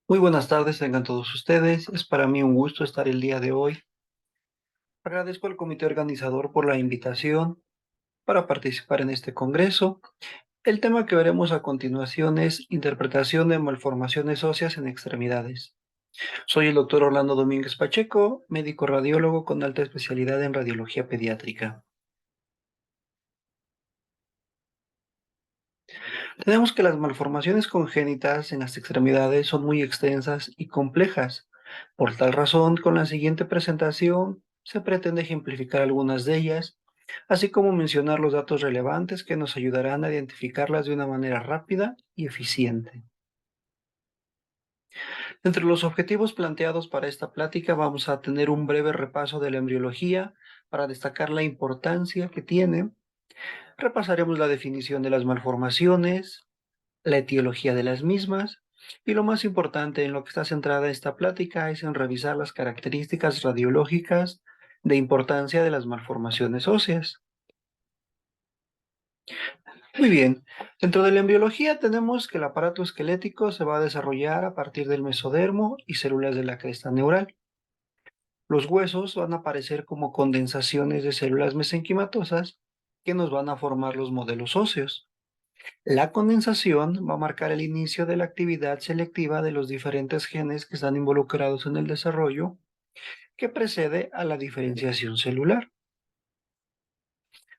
Muy buenas tardes, tengan todos ustedes. Es para mí un gusto estar el día de hoy. Agradezco al comité organizador por la invitación para participar en este congreso. El tema que veremos a continuación es interpretación de malformaciones óseas en extremidades. Soy el doctor Orlando Domínguez Pacheco, médico radiólogo con alta especialidad en radiología pediátrica. Tenemos que las malformaciones congénitas en las extremidades son muy extensas y complejas. Por tal razón, con la siguiente presentación se pretende ejemplificar algunas de ellas, así como mencionar los datos relevantes que nos ayudarán a identificarlas de una manera rápida y eficiente. Entre los objetivos planteados para esta plática vamos a tener un breve repaso de la embriología para destacar la importancia que tiene. Repasaremos la definición de las malformaciones, la etiología de las mismas, y lo más importante en lo que está centrada esta plática es en revisar las características radiológicas de importancia de las malformaciones óseas. Muy bien, dentro de la embriología tenemos que el aparato esquelético se va a desarrollar a partir del mesodermo y células de la cresta neural. Los huesos van a aparecer como condensaciones de células mesenquimatosas que nos van a formar los modelos óseos. La condensación va a marcar el inicio de la actividad selectiva de los diferentes genes que están involucrados en el desarrollo, que precede a la diferenciación celular.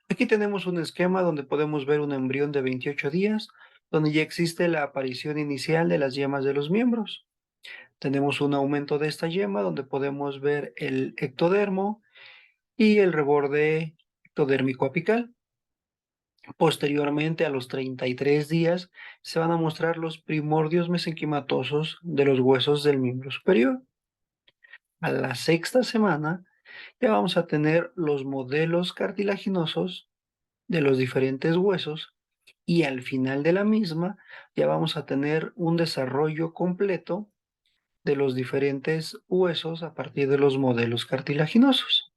Aquí tenemos un esquema donde podemos ver un embrión de 28 días, donde ya existe la aparición inicial de las yemas de los miembros. Tenemos un aumento de esta yema donde podemos ver el ectodermo y el reborde ectodérmico apical. Posteriormente, a los 33 días, se van a mostrar los primordios mesenquimatosos de los huesos del miembro superior. A la sexta semana, ya vamos a tener los modelos cartilaginosos de los diferentes huesos y al final de la misma, ya vamos a tener un desarrollo completo de los diferentes huesos a partir de los modelos cartilaginosos.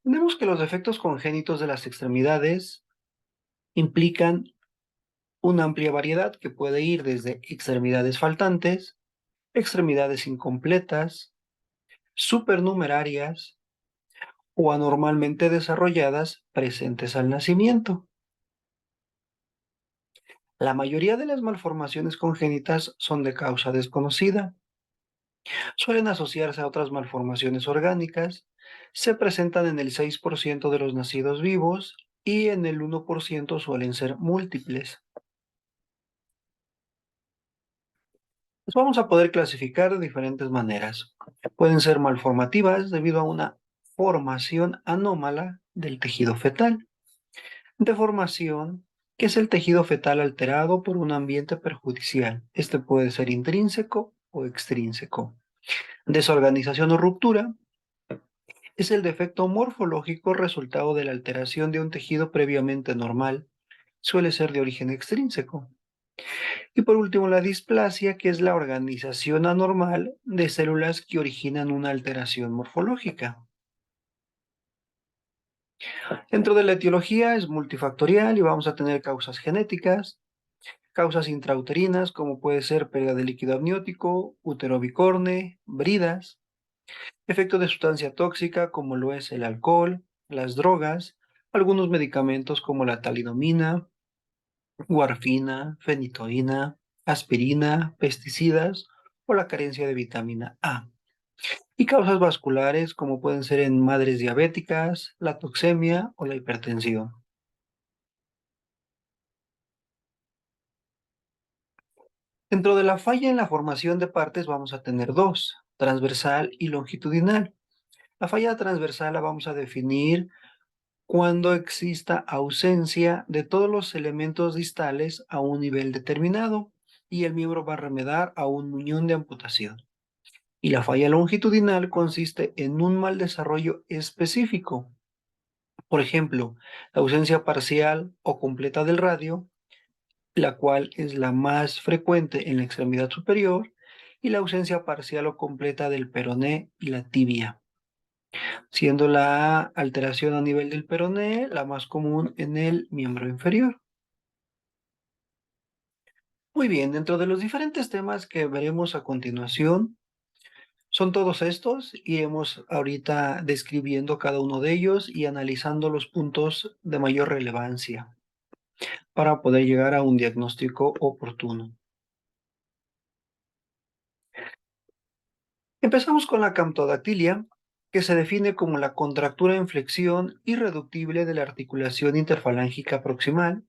Tenemos que los defectos congénitos de las extremidades implican una amplia variedad que puede ir desde extremidades faltantes, extremidades incompletas, supernumerarias o anormalmente desarrolladas presentes al nacimiento. La mayoría de las malformaciones congénitas son de causa desconocida. Suelen asociarse a otras malformaciones orgánicas, se presentan en el 6% de los nacidos vivos y en el 1% suelen ser múltiples. Las vamos a poder clasificar de diferentes maneras. Pueden ser malformativas debido a una formación anómala del tejido fetal. Deformación, que es el tejido fetal alterado por un ambiente perjudicial. Este puede ser intrínseco o extrínseco. Desorganización o ruptura es el defecto morfológico resultado de la alteración de un tejido previamente normal. Suele ser de origen extrínseco. Y por último, la displasia, que es la organización anormal de células que originan una alteración morfológica. Dentro de la etiología es multifactorial y vamos a tener causas genéticas, causas intrauterinas como puede ser pérdida de líquido amniótico, útero bicorne, bridas, efecto de sustancia tóxica como lo es el alcohol, las drogas, algunos medicamentos como la talidomina, warfina, fenitoína, aspirina, pesticidas o la carencia de vitamina A. Y causas vasculares como pueden ser en madres diabéticas, la toxemia o la hipertensión. Dentro de la falla en la formación de partes vamos a tener dos, transversal y longitudinal. La falla transversal la vamos a definir cuando exista ausencia de todos los elementos distales a un nivel determinado y el miembro va a remedar a un muñón de amputación. Y la falla longitudinal consiste en un mal desarrollo específico. Por ejemplo, la ausencia parcial o completa del radio, la cual es la más frecuente en la extremidad superior, y la ausencia parcial o completa del peroné y la tibia, siendo la alteración a nivel del peroné la más común en el miembro inferior. Muy bien, dentro de los diferentes temas que veremos a continuación, son todos estos, y iremos ahorita describiendo cada uno de ellos y analizando los puntos de mayor relevancia para poder llegar a un diagnóstico oportuno. Empezamos con la camptodactilia, que se define como la contractura en flexión irreductible de la articulación interfalángica proximal.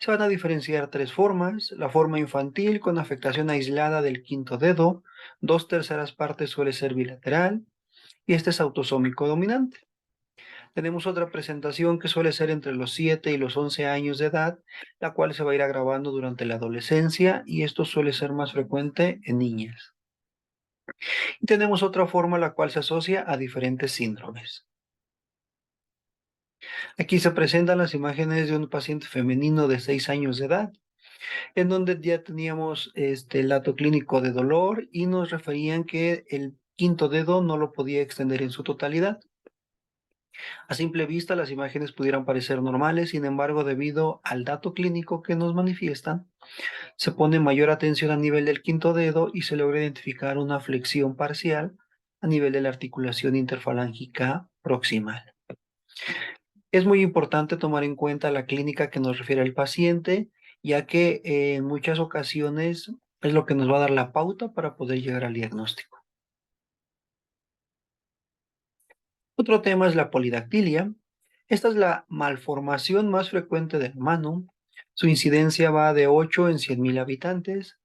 Se van a diferenciar tres formas: la forma infantil con afectación aislada del quinto dedo, 2/3 partes suele ser bilateral, y este es autosómico dominante. Tenemos otra presentación que suele ser entre los 7 y los 11 años de edad, la cual se va a ir agravando durante la adolescencia, y esto suele ser más frecuente en niñas. Y tenemos otra forma la cual se asocia a diferentes síndromes. Aquí se presentan las imágenes de un paciente femenino de 6 años de edad, en donde ya teníamos el dato clínico de dolor y nos referían que el quinto dedo no lo podía extender en su totalidad. A simple vista, las imágenes pudieran parecer normales, sin embargo, debido al dato clínico que nos manifiestan, se pone mayor atención a nivel del quinto dedo y se logra identificar una flexión parcial a nivel de la articulación interfalángica proximal. Es muy importante tomar en cuenta la clínica que nos refiere el paciente, ya que en muchas ocasiones es lo que nos va a dar la pauta para poder llegar al diagnóstico. Otro tema es la polidactilia. Esta es la malformación más frecuente de la mano. Su incidencia va de 8 en 100.000 habitantes.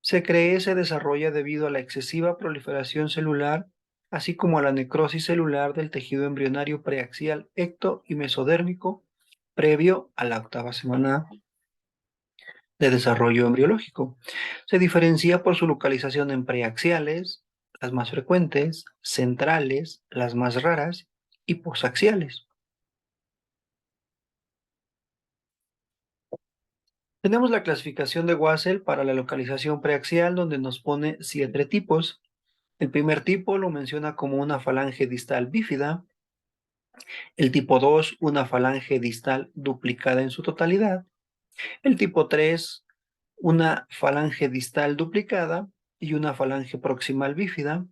Se cree se desarrolla debido a la excesiva proliferación celular, así como a la necrosis celular del tejido embrionario preaxial ecto y mesodérmico previo a la octava semana de desarrollo embriológico. Se diferencia por su localización en preaxiales, las más frecuentes, centrales, las más raras, y posaxiales. Tenemos la clasificación de Wassel para la localización preaxial, donde nos pone 7 tipos. El primer tipo lo menciona como una falange distal bífida. El tipo 2, una falange distal duplicada en su totalidad. El tipo 3, una falange distal duplicada y una falange proximal bífida.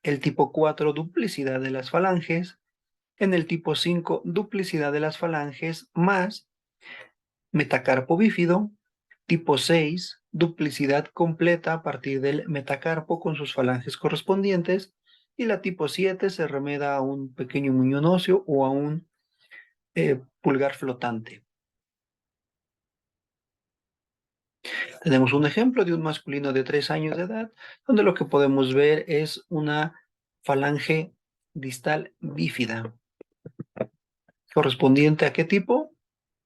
El tipo 4, duplicidad de las falanges. En el tipo 5, duplicidad de las falanges más metacarpo bífido. Tipo 6, duplicidad completa a partir del metacarpo con sus falanges correspondientes. Y la tipo 7 se remeda a un pequeño muñón óseo o a un pulgar flotante. Tenemos un ejemplo de un masculino de 3 años de edad, donde lo que podemos ver es una falange distal bífida, correspondiente a qué tipo?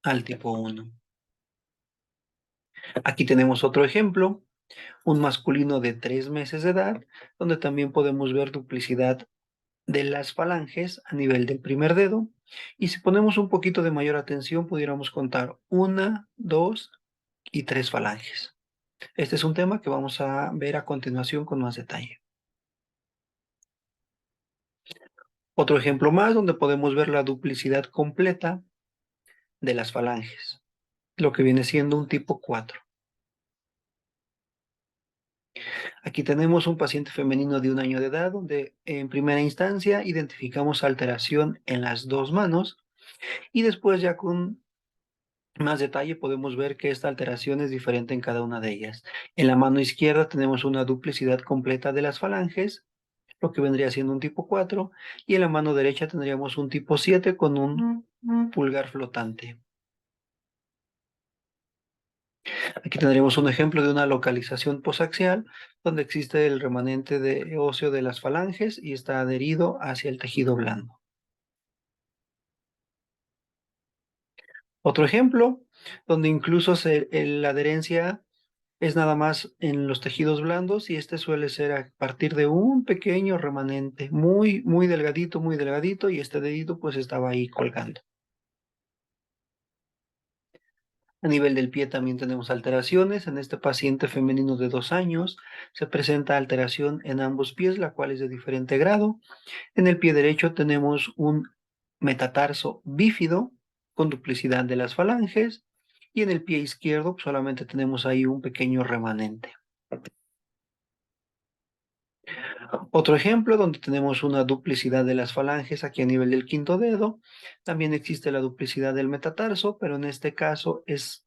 Al tipo 1. Aquí tenemos otro ejemplo, un masculino de 3 meses de edad, donde también podemos ver duplicidad de las falanges a nivel del primer dedo. Y si ponemos un poquito de mayor atención, pudiéramos contar 1, 2 y 3 falanges. Este es un tema que vamos a ver a continuación con más detalle. Otro ejemplo más donde podemos ver la duplicidad completa de las falanges, lo que viene siendo un tipo 4. Aquí tenemos un paciente femenino de 1 año de edad, donde en primera instancia identificamos alteración en las dos manos, y después ya con más detalle podemos ver que esta alteración es diferente en cada una de ellas. En la mano izquierda tenemos una duplicidad completa de las falanges, lo que vendría siendo un tipo 4, y en la mano derecha tendríamos un tipo 7 con un pulgar flotante. Aquí tendríamos un ejemplo de una localización posaxial, donde existe el remanente de óseo de las falanges y está adherido hacia el tejido blando. Otro ejemplo, donde incluso la adherencia es nada más en los tejidos blandos, y este suele ser a partir de un pequeño remanente, muy delgadito, y este dedito pues estaba ahí colgando. A nivel del pie también tenemos alteraciones. En este paciente femenino de 2 años se presenta alteración en ambos pies, la cual es de diferente grado. En el pie derecho tenemos un metatarso bífido con duplicidad de las falanges, y en el pie izquierdo solamente tenemos ahí un pequeño remanente. Otro ejemplo donde tenemos una duplicidad de las falanges aquí a nivel del quinto dedo. También existe la duplicidad del metatarso, pero en este caso es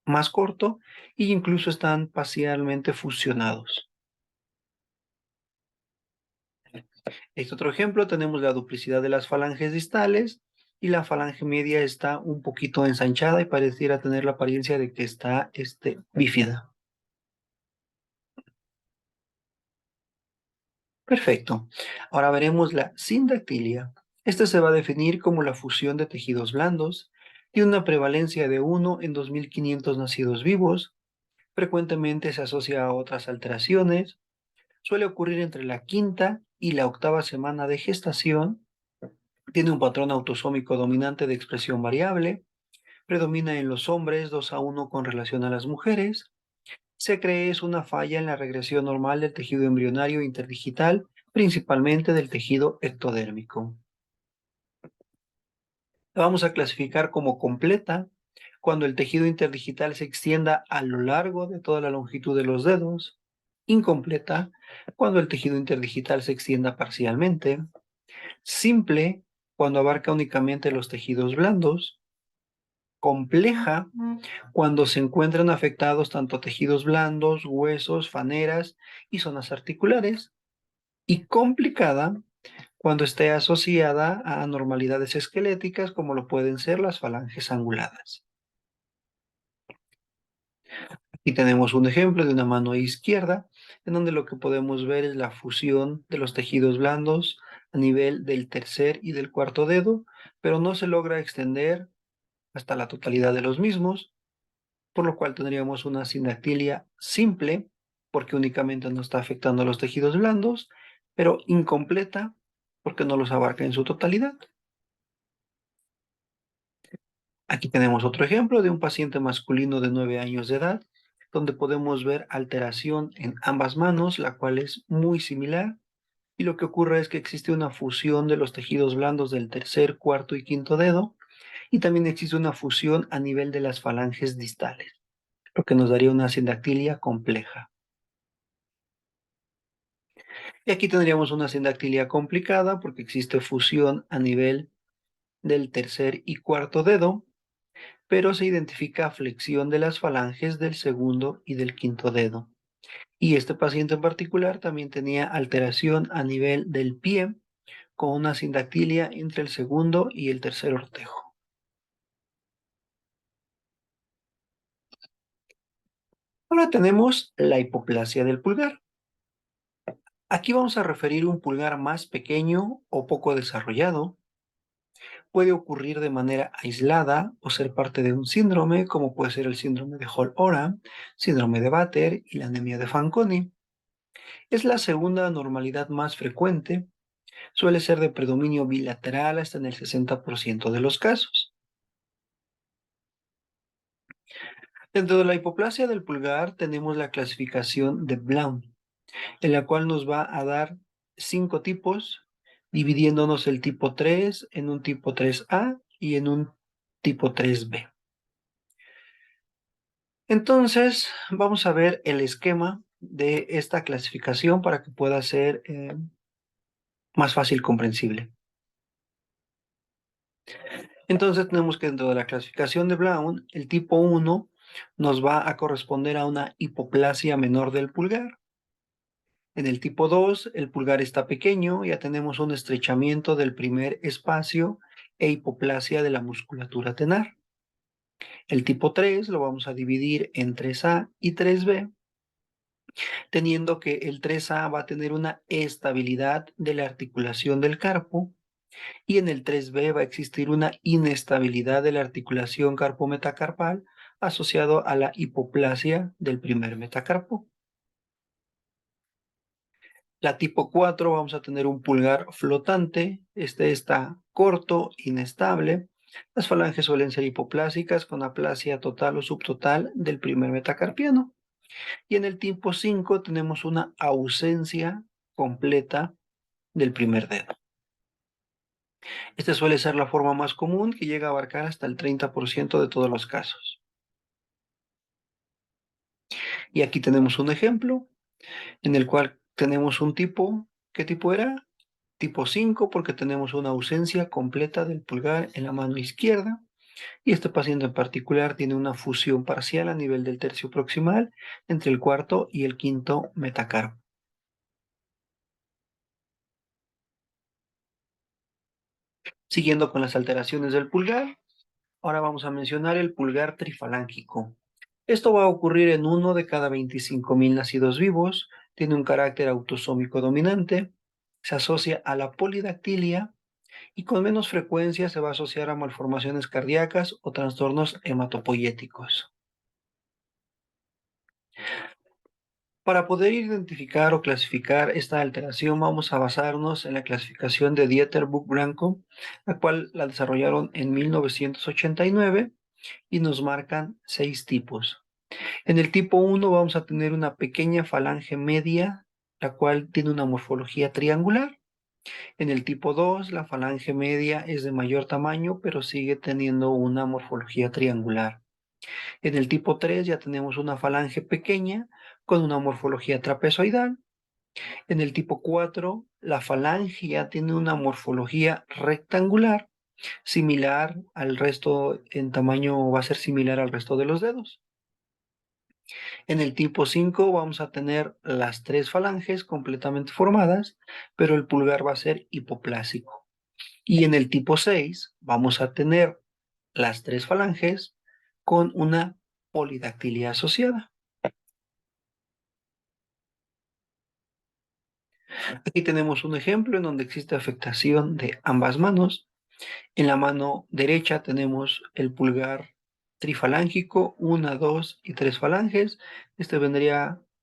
más corto e incluso están parcialmente fusionados. Este otro ejemplo tenemos la duplicidad de las falanges distales y la falange media está un poquito ensanchada y pareciera tener la apariencia de que está bífida. Perfecto. Ahora veremos la sindactilia. Esta se va a definir como la fusión de tejidos blandos. Tiene una prevalencia de 1 en 2500 nacidos vivos. Frecuentemente se asocia a otras alteraciones. Suele ocurrir entre la quinta y la octava semana de gestación. Tiene un patrón autosómico dominante de expresión variable. Predomina en los hombres 2-1 con relación a las mujeres. Se cree es una falla en la regresión normal del tejido embrionario interdigital, principalmente del tejido ectodérmico. La vamos a clasificar como completa cuando el tejido interdigital se extienda a lo largo de toda la longitud de los dedos, incompleta cuando el tejido interdigital se extienda parcialmente, simple cuando abarca únicamente los tejidos blandos, compleja cuando se encuentran afectados tanto tejidos blandos, huesos, faneras y zonas articulares, y complicada cuando esté asociada a anormalidades esqueléticas como lo pueden ser las falanges anguladas. Aquí tenemos un ejemplo de una mano izquierda, en donde lo que podemos ver es la fusión de los tejidos blandos a nivel del tercer y del cuarto dedo, pero no se logra extender hasta la totalidad de los mismos, por lo cual tendríamos una sindactilia simple, porque únicamente nos está afectando a los tejidos blandos, pero incompleta, porque no los abarca en su totalidad. Aquí tenemos otro ejemplo de un paciente masculino de 9 años de edad, donde podemos ver alteración en ambas manos, la cual es muy similar, y lo que ocurre es que existe una fusión de los tejidos blandos del tercer, cuarto y quinto dedo, y también existe una fusión a nivel de las falanges distales, lo que nos daría una sindactilia compleja. Y aquí tendríamos una sindactilia complicada porque existe fusión a nivel del tercer y cuarto dedo, pero se identifica flexión de las falanges del segundo y del quinto dedo. Y este paciente en particular también tenía alteración a nivel del pie, con una sindactilia entre el segundo y el tercer ortejo. Ahora tenemos la hipoplasia del pulgar. Aquí vamos a referir un pulgar más pequeño o poco desarrollado. Puede ocurrir de manera aislada o ser parte de un síndrome, como puede ser el síndrome de Hall-Oram, síndrome de Batter y la anemia de Fanconi. Es la segunda anormalidad más frecuente. Suele ser de predominio bilateral hasta en el 60% de los casos. Dentro de la hipoplasia del pulgar tenemos la clasificación de Blount, en la cual nos va a dar 5 tipos, dividiéndonos el tipo 3 en un tipo 3A y en un tipo 3B. Entonces, vamos a ver el esquema de esta clasificación para que pueda ser más fácil comprensible. Entonces, tenemos que dentro de la clasificación de Brown, el tipo 1 nos va a corresponder a una hipoplasia menor del pulgar. En el tipo 2, el pulgar está pequeño, ya tenemos un estrechamiento del primer espacio e hipoplasia de la musculatura tenar. El tipo 3 lo vamos a dividir en 3A y 3B, teniendo que el 3A va a tener una estabilidad de la articulación del carpo y en el 3B va a existir una inestabilidad de la articulación carpo-metacarpal asociado a la hipoplasia del primer metacarpo. La tipo 4 vamos a tener un pulgar flotante, este está corto, inestable. Las falanges suelen ser hipoplásicas con aplasia total o subtotal del primer metacarpiano. Y en el tipo 5 tenemos una ausencia completa del primer dedo. Esta suele ser la forma más común que llega a abarcar hasta el 30% de todos los casos. Y aquí tenemos un ejemplo en el cual tenemos un tipo. ¿Qué tipo era? Tipo 5 porque tenemos una ausencia completa del pulgar en la mano izquierda. Y este paciente en particular tiene una fusión parcial a nivel del tercio proximal entre el cuarto y el quinto metacarpo. Siguiendo con las alteraciones del pulgar, ahora vamos a mencionar el pulgar trifalángico. Esto va a ocurrir en uno de cada 25.000 nacidos vivos, tiene un carácter autosómico dominante, se asocia a la polidactilia y con menos frecuencia se va a asociar a malformaciones cardíacas o trastornos hematopoyéticos. Para poder identificar o clasificar esta alteración, vamos a basarnos en la clasificación de Dieter-Buch-Branco, la cual la desarrollaron en 1989 y nos marcan 6 tipos. En el tipo 1 vamos a tener una pequeña falange media, la cual tiene una morfología triangular. En el tipo 2, la falange media es de mayor tamaño, pero sigue teniendo una morfología triangular. En el tipo 3 ya tenemos una falange pequeña con una morfología trapezoidal. En el tipo 4, la falange ya tiene una morfología rectangular, similar al resto, en tamaño va a ser similar al resto de los dedos. En el tipo 5 vamos a tener las 3 falanges completamente formadas, pero el pulgar va a ser hipoplásico. Y en el tipo 6 vamos a tener las 3 falanges con una polidactilia asociada. Aquí tenemos un ejemplo en donde existe afectación de ambas manos. En la mano derecha tenemos el pulgar trifalángico, 1, 2 y 3 falanges. Este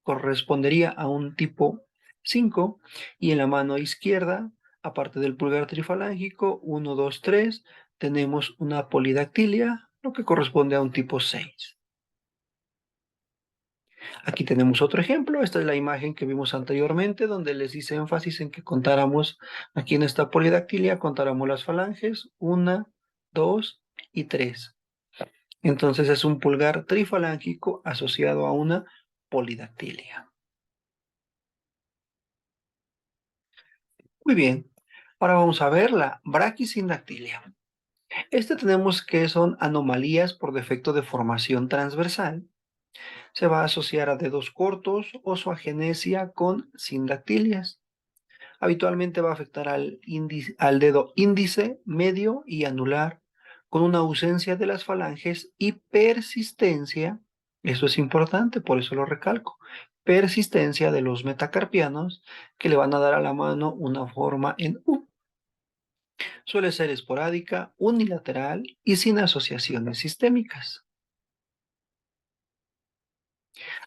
correspondería a un tipo 5. Y en la mano izquierda, aparte del pulgar trifalángico, 1, 2, 3, tenemos una polidactilia, lo que corresponde a un tipo 6. Aquí tenemos otro ejemplo. Esta es la imagen que vimos anteriormente, donde les hice énfasis en que contáramos aquí en esta polidactilia, contáramos las falanges, 1, 2 y 3. Entonces es un pulgar trifalángico asociado a una polidactilia. Muy bien. Ahora vamos a ver la braquisindactilia. Tenemos que son anomalías por defecto de formación transversal. Se va a asociar a dedos cortos o su agenesia con sindactilias. Habitualmente va a afectar al dedo índice, medio y anular, con una ausencia de las falanges y persistencia, eso es importante, por eso lo recalco, persistencia de los metacarpianos que le van a dar a la mano una forma en U. Suele ser esporádica, unilateral y sin asociaciones sistémicas.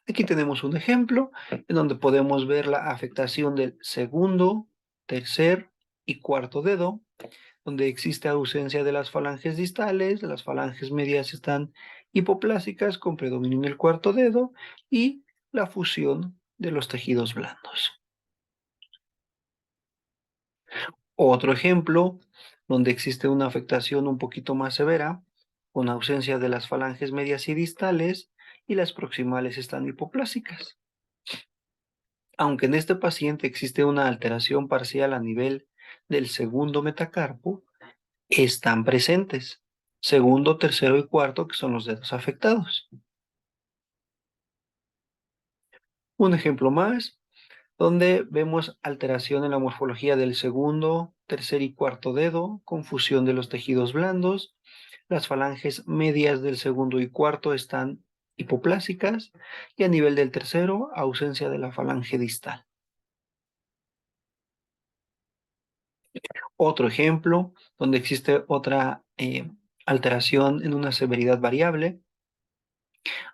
Aquí tenemos un ejemplo en donde podemos ver la afectación del segundo, tercer y cuarto dedo, donde existe ausencia de las falanges distales, las falanges medias están hipoplásicas con predominio en el cuarto dedo y la fusión de los tejidos blandos. Otro ejemplo donde existe una afectación un poquito más severa, con ausencia de las falanges medias y distales y las proximales están hipoplásicas. Aunque en este paciente existe una alteración parcial a nivel del segundo metacarpo, están presentes, segundo, tercero y cuarto, que son los dedos afectados. Un ejemplo más, donde vemos alteración en la morfología del segundo, tercer y cuarto dedo, confusión de los tejidos blandos, las falanges medias del segundo y cuarto están hipoplásicas y a nivel del tercero, ausencia de la falange distal. Otro ejemplo, donde existe otra alteración en una severidad variable,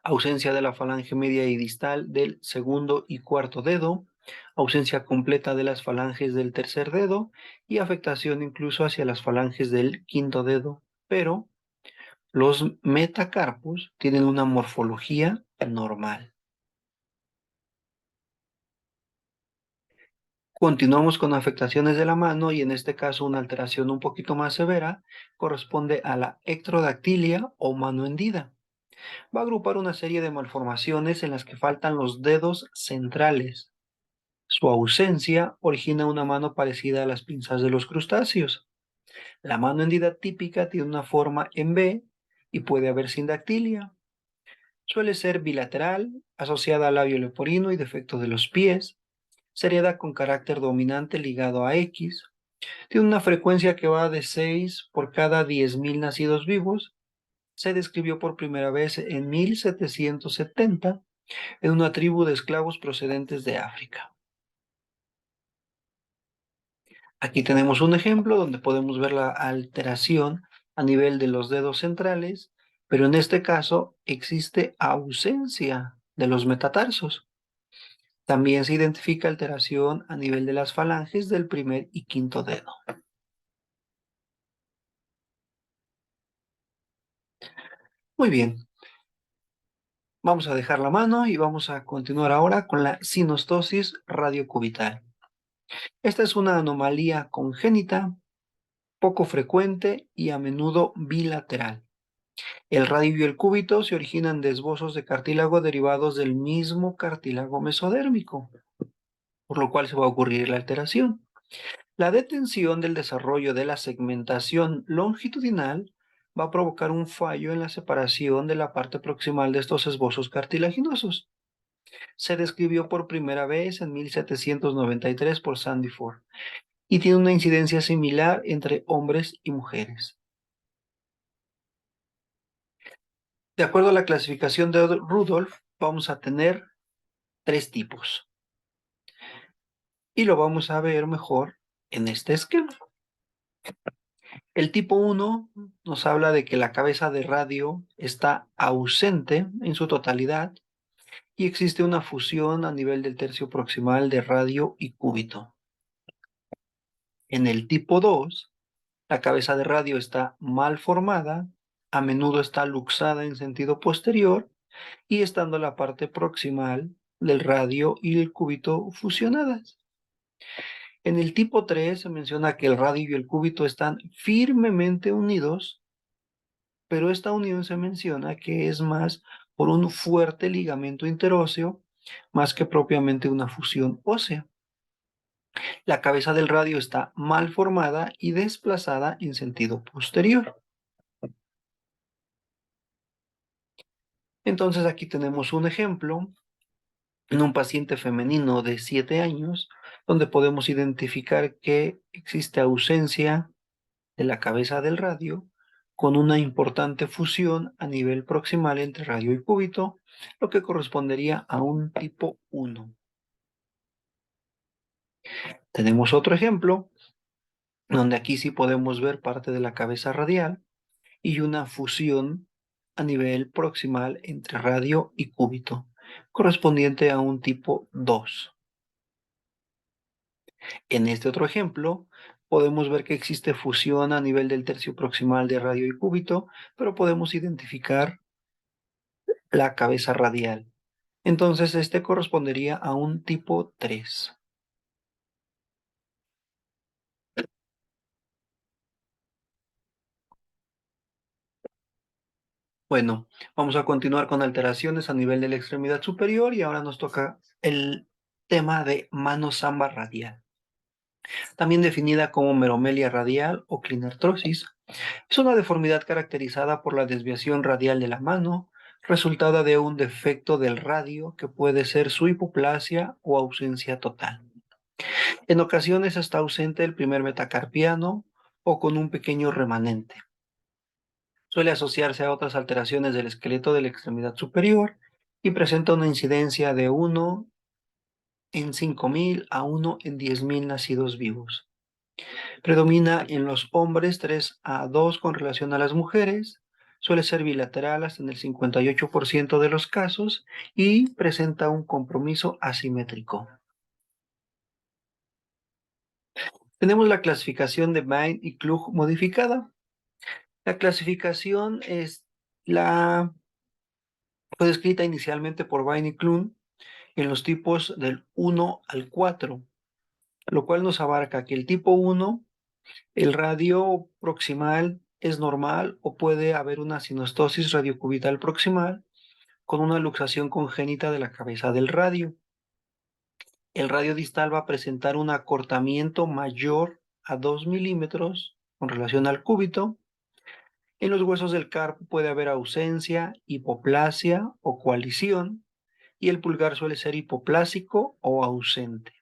ausencia de la falange media y distal del segundo y cuarto dedo, ausencia completa de las falanges del tercer dedo y afectación incluso hacia las falanges del quinto dedo, pero los metacarpos tienen una morfología normal. Continuamos con afectaciones de la mano y en este caso una alteración un poquito más severa corresponde a la ectrodactilia o mano hendida. Va a agrupar una serie de malformaciones en las que faltan los dedos centrales. Su ausencia origina una mano parecida a las pinzas de los crustáceos. La mano hendida típica tiene una forma en V y puede haber sindactilia. Suele ser bilateral, asociada al labio leporino y defecto de los pies. Se hereda con carácter dominante ligado a X. Tiene una frecuencia que va de 6 por cada 10.000 nacidos vivos. Se describió por primera vez en 1770 en una tribu de esclavos procedentes de África. Aquí tenemos un ejemplo donde podemos ver la alteración a nivel de los dedos centrales, pero en este caso existe ausencia de los metatarsos. También se identifica alteración a nivel de las falanges del primer y quinto dedo. Muy bien, vamos a dejar la mano y vamos a continuar ahora con la sinostosis radiocubital. Esta es una anomalía congénita, poco frecuente y a menudo bilateral. El radio y el cúbito se originan de esbozos de cartílago derivados del mismo cartílago mesodérmico, por lo cual se va a ocurrir la alteración. La detención del desarrollo de la segmentación longitudinal va a provocar un fallo en la separación de la parte proximal de estos esbozos cartilaginosos. Se describió por primera vez en 1793 por Sandiford y tiene una incidencia similar entre hombres y mujeres. De acuerdo a la clasificación de Rudolph, vamos a tener tres tipos y lo vamos a ver mejor en este esquema. El tipo 1 nos habla de que la cabeza de radio está ausente en su totalidad y existe una fusión a nivel del tercio proximal de radio y cúbito. En el tipo 2, la cabeza de radio está mal formada, a menudo está luxada en sentido posterior y estando la parte proximal del radio y el cúbito fusionadas. En el tipo 3 se menciona que el radio y el cúbito están firmemente unidos, pero esta unión se menciona que es más por un fuerte ligamento interóseo, más que propiamente una fusión ósea. La cabeza del radio está mal formada y desplazada en sentido posterior. Entonces aquí tenemos un ejemplo en un paciente femenino de 7 años, donde podemos identificar que existe ausencia de la cabeza del radio con una importante fusión a nivel proximal entre radio y cúbito, lo que correspondería a un tipo 1. Tenemos otro ejemplo, donde aquí sí podemos ver parte de la cabeza radial y una fusión a nivel proximal entre radio y cúbito, correspondiente a un tipo 2. En este otro ejemplo, podemos ver que existe fusión a nivel del tercio proximal de radio y cúbito, pero podemos identificar la cabeza radial. Entonces, este correspondería a un tipo 3. Bueno, vamos a continuar con alteraciones a nivel de la extremidad superior y ahora nos toca el tema de mano samba radial, también definida como meromelia radial o clinertrosis. Es una deformidad caracterizada por la desviación radial de la mano, resultada de un defecto del radio que puede ser su hipoplasia o ausencia total. En ocasiones está ausente el primer metacarpiano o con un pequeño remanente. Suele asociarse a otras alteraciones del esqueleto de la extremidad superior y presenta una incidencia de 1 en 5.000 a 1 en 10.000 nacidos vivos. Predomina en los hombres 3 a 2 con relación a las mujeres, suele ser bilateral hasta en el 58% de los casos y presenta un compromiso asimétrico. Tenemos la clasificación de Bain y Klug modificada. La clasificación fue descrita inicialmente por Bain y Klug en los tipos del 1 al 4, lo cual nos abarca que el tipo 1, el radio proximal es normal o puede haber una sinostosis radiocubital proximal con una luxación congénita de la cabeza del radio. El radio distal va a presentar un acortamiento mayor a 2 milímetros con relación al cúbito. En los huesos del carpo puede haber ausencia, hipoplasia o coalición, y el pulgar suele ser hipoplásico o ausente.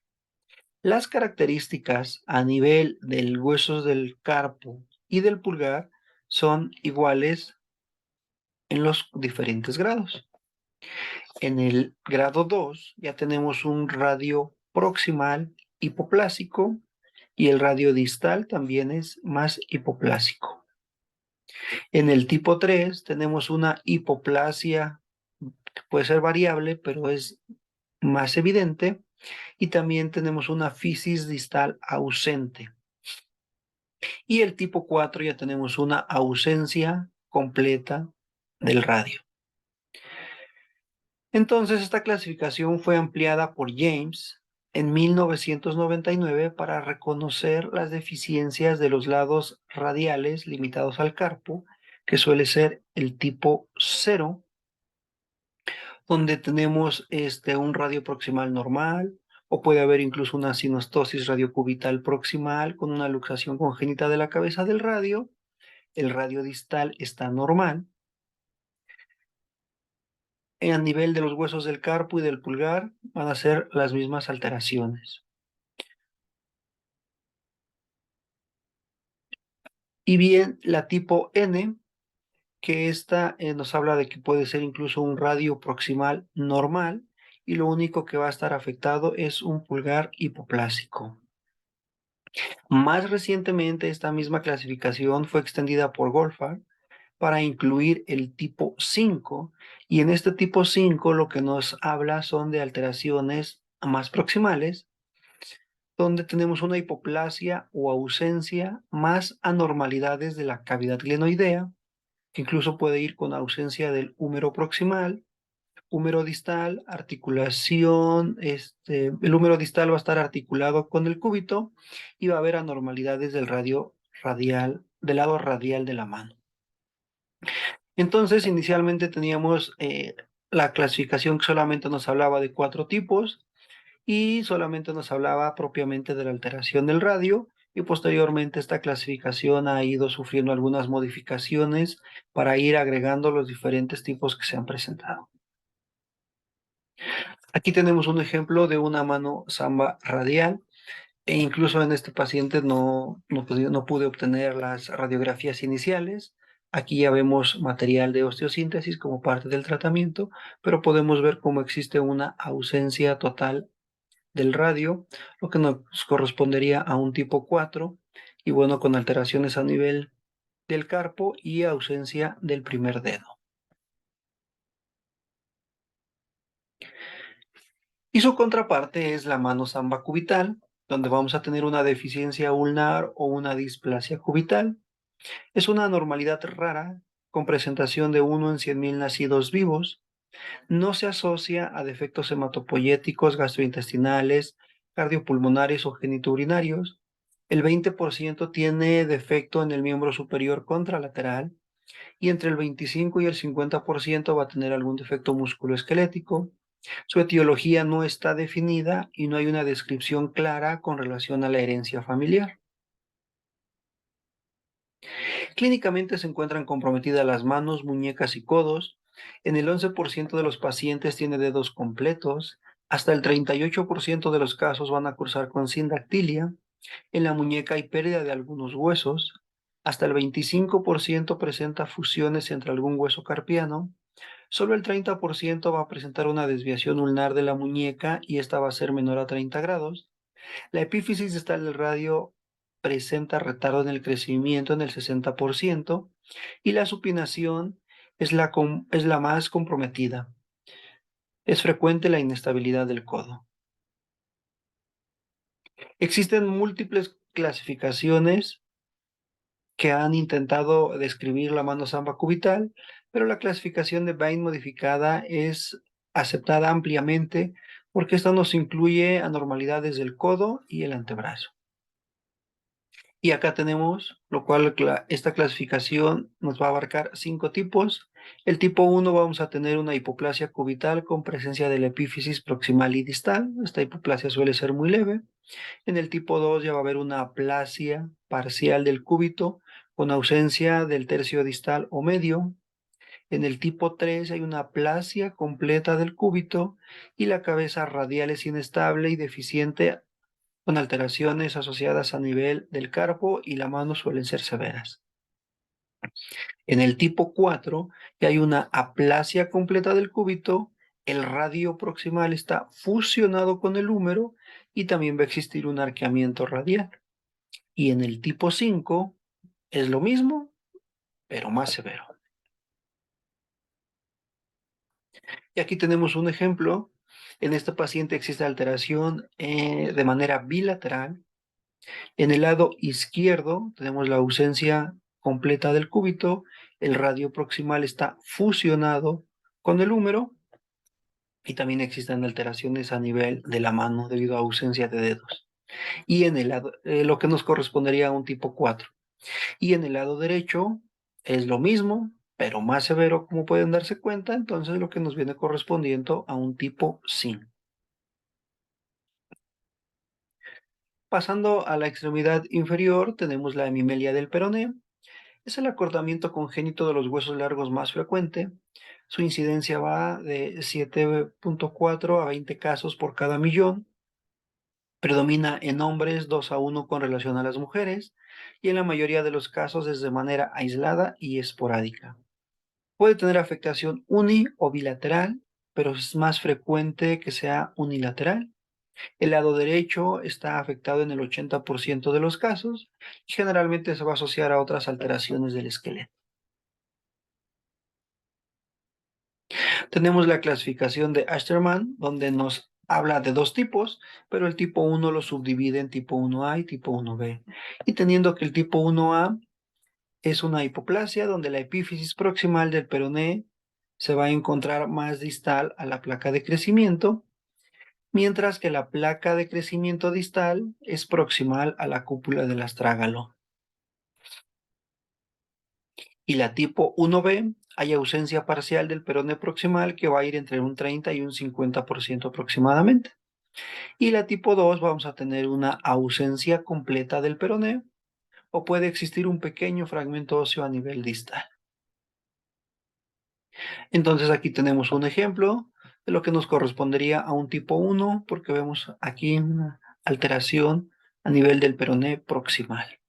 Las características a nivel del hueso del carpo y del pulgar son iguales en los diferentes grados. En el grado 2 ya tenemos un radio proximal hipoplásico y el radio distal también es más hipoplásico. En el tipo 3 tenemos una hipoplasia que puede ser variable, pero es más evidente, y también tenemos una fisis distal ausente. Y el tipo 4 ya tenemos una ausencia completa del radio. Entonces, esta clasificación fue ampliada por James en 1999 para reconocer las deficiencias de los lados radiales limitados al carpo, que suele ser el tipo 0, donde tenemos un radio proximal normal, o puede haber incluso una sinostosis radiocubital proximal con una luxación congénita de la cabeza del radio. El radio distal está normal. A nivel de los huesos del carpo y del pulgar van a ser las mismas alteraciones. Y bien, la tipo N, que esta nos habla de que puede ser incluso un radio proximal normal, y lo único que va a estar afectado es un pulgar hipoplásico. Más recientemente, esta misma clasificación fue extendida por Goldfarb para incluir el tipo 5, y en este tipo 5 lo que nos habla son de alteraciones más proximales, donde tenemos una hipoplasia o ausencia más anormalidades de la cavidad glenoidea, que incluso puede ir con ausencia del húmero proximal, húmero distal, articulación, el húmero distal va a estar articulado con el cúbito y va a haber anormalidades del radio radial, del lado radial de la mano. Entonces, inicialmente teníamos la clasificación que solamente nos hablaba de 4 tipos y solamente nos hablaba propiamente de la alteración del radio, y posteriormente esta clasificación ha ido sufriendo algunas modificaciones para ir agregando los diferentes tipos que se han presentado. Aquí tenemos un ejemplo de una mano samba radial, e incluso en este paciente no pude obtener las radiografías iniciales. Aquí ya vemos material de osteosíntesis como parte del tratamiento, pero podemos ver cómo existe una ausencia total del radio, lo que nos correspondería a un tipo 4, y bueno, con alteraciones a nivel del carpo y ausencia del primer dedo. Y su contraparte es la mano samba cubital, donde vamos a tener una deficiencia ulnar o una displasia cubital. Es una anormalidad rara con presentación de 1 en 100,000 nacidos vivos. No se asocia a defectos hematopoyéticos, gastrointestinales, cardiopulmonares o genitourinarios. El 20% tiene defecto en el miembro superior contralateral, y entre el 25 y el 50% va a tener algún defecto musculoesquelético. Su etiología no está definida y no hay una descripción clara con relación a la herencia familiar. Clínicamente se encuentran comprometidas las manos, muñecas y codos. En el 11% de los pacientes tiene dedos completos. Hasta el 38% de los casos van a cursar con sindactilia. En la muñeca hay pérdida de algunos huesos. Hasta el 25% presenta fusiones entre algún hueso carpiano. Solo el 30% va a presentar una desviación ulnar de la muñeca, y esta va a ser menor a 30 grados. La epífisis distal del radio presenta retardo en el crecimiento en el 60%, y la supinación es la más comprometida. Es frecuente la inestabilidad del codo. Existen múltiples clasificaciones que han intentado describir la mano samba cubital, pero la clasificación de Bain modificada es aceptada ampliamente porque esta nos incluye anormalidades del codo y el antebrazo. Y acá tenemos, lo cual esta clasificación nos va a abarcar 5 tipos. El tipo 1 vamos a tener una hipoplasia cubital con presencia de la epífisis proximal y distal. Esta hipoplasia suele ser muy leve. En el tipo 2 ya va a haber una aplasia parcial del cúbito con ausencia del tercio distal o medio. En el tipo 3 hay una aplasia completa del cúbito y la cabeza radial es inestable y deficiente con alteraciones asociadas a nivel del carpo y la mano suelen ser severas. En el tipo 4 ya hay una aplasia completa del cúbito, el radio proximal está fusionado con el húmero y también va a existir un arqueamiento radial. Y en el tipo 5 es lo mismo, pero más severo. Y aquí tenemos un ejemplo. En este paciente existe alteración de manera bilateral. En el lado izquierdo tenemos la ausencia completa del cúbito, el radio proximal está fusionado con el húmero y también existen alteraciones a nivel de la mano debido a ausencia de dedos. Y en el lado, lo que nos correspondería a un tipo 4. Y en el lado derecho es lo mismo, pero más severo, como pueden darse cuenta, entonces lo que nos viene correspondiendo a un tipo 5. Pasando a la extremidad inferior, tenemos la hemimelia del peroné. Es el acortamiento congénito de los huesos largos más frecuente. Su incidencia va de 7.4 a 20 casos por cada millón. Predomina en hombres 2 a 1 con relación a las mujeres y en la mayoría de los casos es de manera aislada y esporádica. Puede tener afectación uni o bilateral, pero es más frecuente que sea unilateral. El lado derecho está afectado en el 80% de los casos y generalmente se va a asociar a otras alteraciones del esqueleto. Tenemos la clasificación de Asterman, donde nos habla de dos tipos, pero el tipo 1 lo subdivide en tipo 1A y tipo 1B. Y teniendo que el tipo 1A es una hipoplasia donde la epífisis proximal del peroné se va a encontrar más distal a la placa de crecimiento, mientras que la placa de crecimiento distal es proximal a la cúpula del astrágalo. Y la tipo 1B, hay ausencia parcial del peroné proximal que va a ir entre un 30 y un 50% aproximadamente. Y la tipo 2 vamos a tener una ausencia completa del peroné o puede existir un pequeño fragmento óseo a nivel distal. Entonces aquí tenemos un ejemplo de lo que nos correspondería a un tipo 1 porque vemos aquí una alteración a nivel del peroné proximal.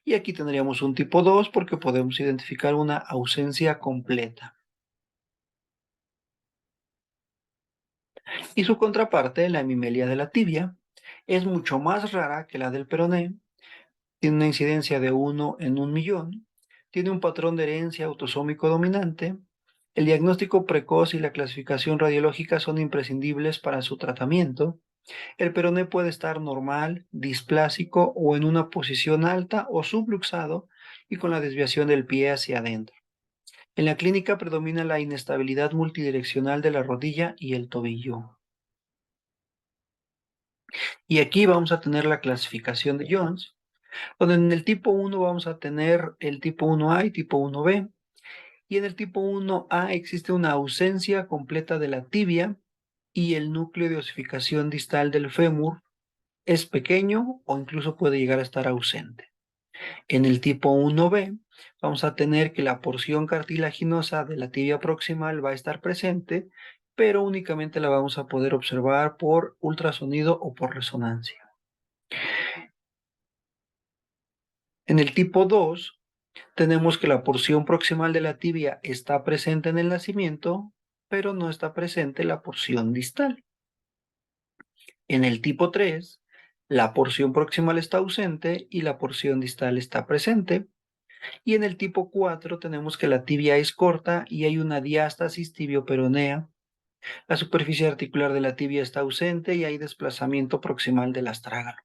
Y aquí tendríamos un tipo 2 porque podemos identificar una ausencia completa. Y su contraparte, la hemimelia de la tibia, es mucho más rara que la del peroné, tiene una incidencia de 1 en 1 millón, tiene un patrón de herencia autosómico dominante, el diagnóstico precoz y la clasificación radiológica son imprescindibles para su tratamiento. El peroné puede estar normal, displásico o en una posición alta o subluxado y con la desviación del pie hacia adentro. En la clínica predomina la inestabilidad multidireccional de la rodilla y el tobillo. Y aquí vamos a tener la clasificación de Jones, donde en el tipo 1 vamos a tener el tipo 1A y tipo 1B. Y en el tipo 1A existe una ausencia completa de la tibia y el núcleo de osificación distal del fémur es pequeño o incluso puede llegar a estar ausente. En el tipo 1B vamos a tener que la porción cartilaginosa de la tibia proximal va a estar presente, pero únicamente la vamos a poder observar por ultrasonido o por resonancia. En el tipo 2 tenemos que la porción proximal de la tibia está presente en el nacimiento, pero no está presente la porción distal. En el tipo 3, la porción proximal está ausente y la porción distal está presente. Y en el tipo 4 tenemos que la tibia es corta y hay una diástasis tibioperonea. La superficie articular de la tibia está ausente y hay desplazamiento proximal del astrágalo.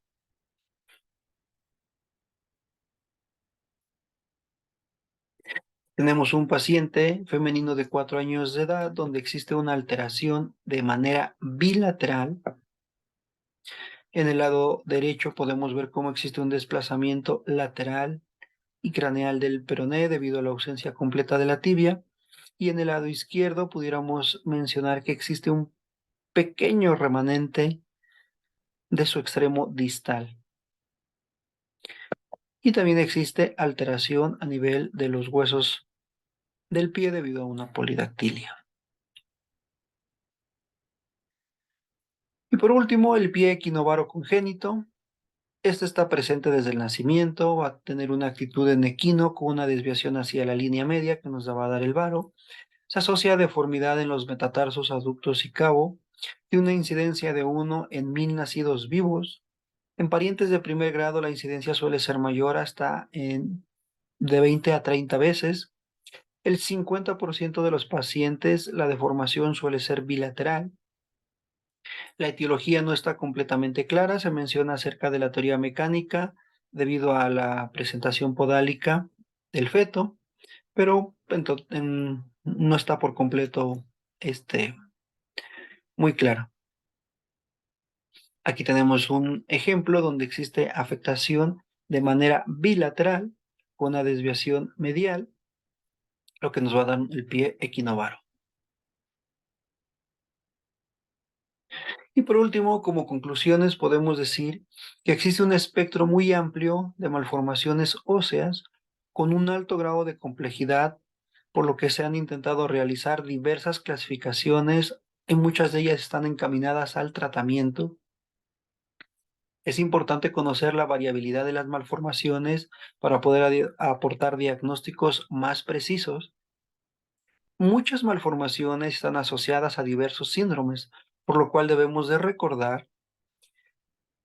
Tenemos un paciente femenino de 4 años de edad donde existe una alteración de manera bilateral En el lado derecho podemos ver cómo existe un desplazamiento lateral y craneal del peroné debido a la ausencia completa de la tibia. Y en el lado izquierdo pudiéramos mencionar que existe un pequeño remanente de su extremo distal. Y también existe alteración a nivel de los huesos del pie debido a una polidactilia. Y por último, el pie equinovaro congénito. Este está presente desde el nacimiento, va a tener una actitud en equino con una desviación hacia la línea media que nos va a dar el varo. Se asocia a deformidad en los metatarsos, aductos y cabo, y una incidencia de 1 en 1000 nacidos vivos. En parientes de primer grado la incidencia suele ser mayor hasta de 20 a 30 veces. El 50% de los pacientes la deformación suele ser bilateral. La etiología no está completamente clara, se menciona acerca de la teoría mecánica debido a la presentación podálica del feto, pero no está por completo muy clara. Aquí tenemos un ejemplo donde existe afectación de manera bilateral con una desviación medial, lo que nos va a dar el pie equinovaro. Y por último, como conclusiones, podemos decir que existe un espectro muy amplio de malformaciones óseas con un alto grado de complejidad, por lo que se han intentado realizar diversas clasificaciones y muchas de ellas están encaminadas al tratamiento. Es importante conocer la variabilidad de las malformaciones para poder aportar diagnósticos más precisos. Muchas malformaciones están asociadas a diversos síndromes, por lo cual debemos de recordar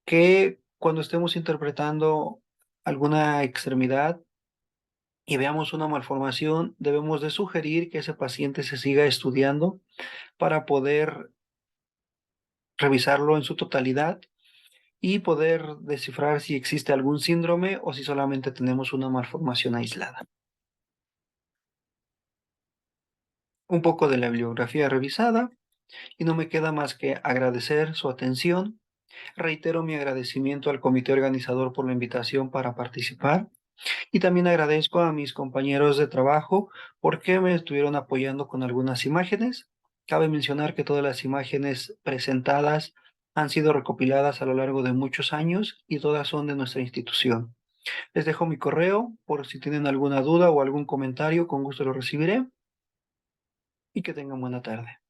que cuando estemos interpretando alguna extremidad y veamos una malformación, debemos de sugerir que ese paciente se siga estudiando para poder revisarlo en su totalidad y poder descifrar si existe algún síndrome o si solamente tenemos una malformación aislada. Un poco de la bibliografía revisada y no me queda más que agradecer su atención. Reitero mi agradecimiento al comité organizador por la invitación para participar. Y también agradezco a mis compañeros de trabajo porque me estuvieron apoyando con algunas imágenes. Cabe mencionar que todas las imágenes presentadas han sido recopiladas a lo largo de muchos años y todas son de nuestra institución. Les dejo mi correo por si tienen alguna duda o algún comentario, con gusto lo recibiré y que tengan buena tarde.